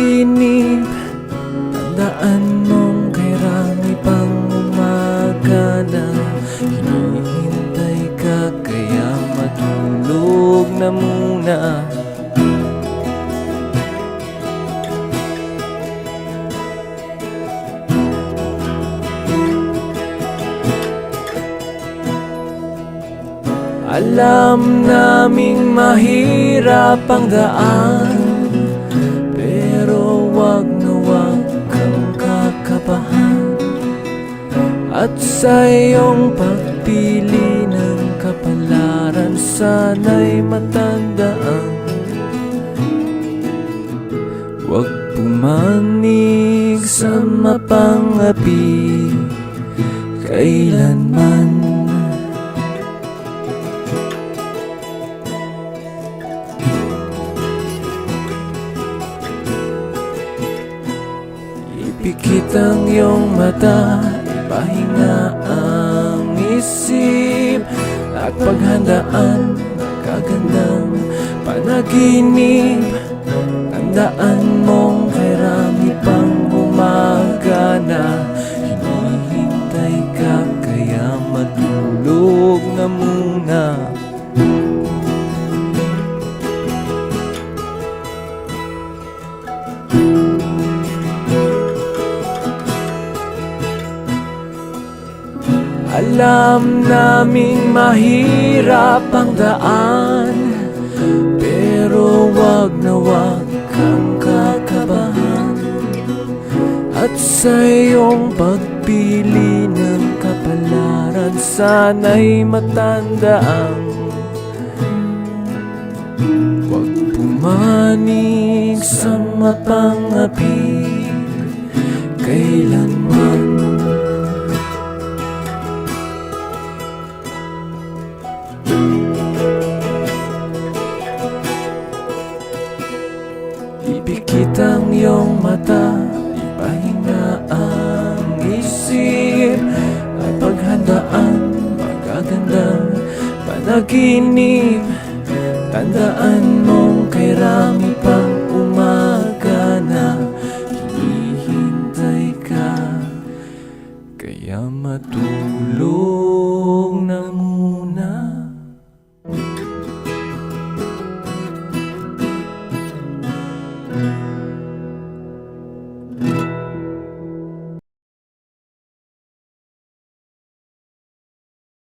panaginip, tandaan mong kay rami pang umaga na hinihintay ka, kaya matulog na muna. Alam naming mahirap ang daan, pero wag na wag kang kakabahan. At sa iyong pagpili ng kapalaran, sana'y matandaan, wag pumanig sa mapangapi kailanman. Ipikit ang iyong mata, ipahinga ang isip, at paghandaan magagandang panaginip. Tandaan mong kay rami pang umaga na hinihintay ka, kaya matulog na muna. Alam naming mahirap ang daan, pero wag na wag kang kakabahan. At sa iyong pagpili ng kapalaran, sana'y matandaan, wag pumanig sa mapangapi kailanman. Ipikit ang iyong mata, ipahinga ang isip, at paghandaan magagandang panaginip. Tandaan mong kay rami pang umaga na hinihintay ka, kaya matulog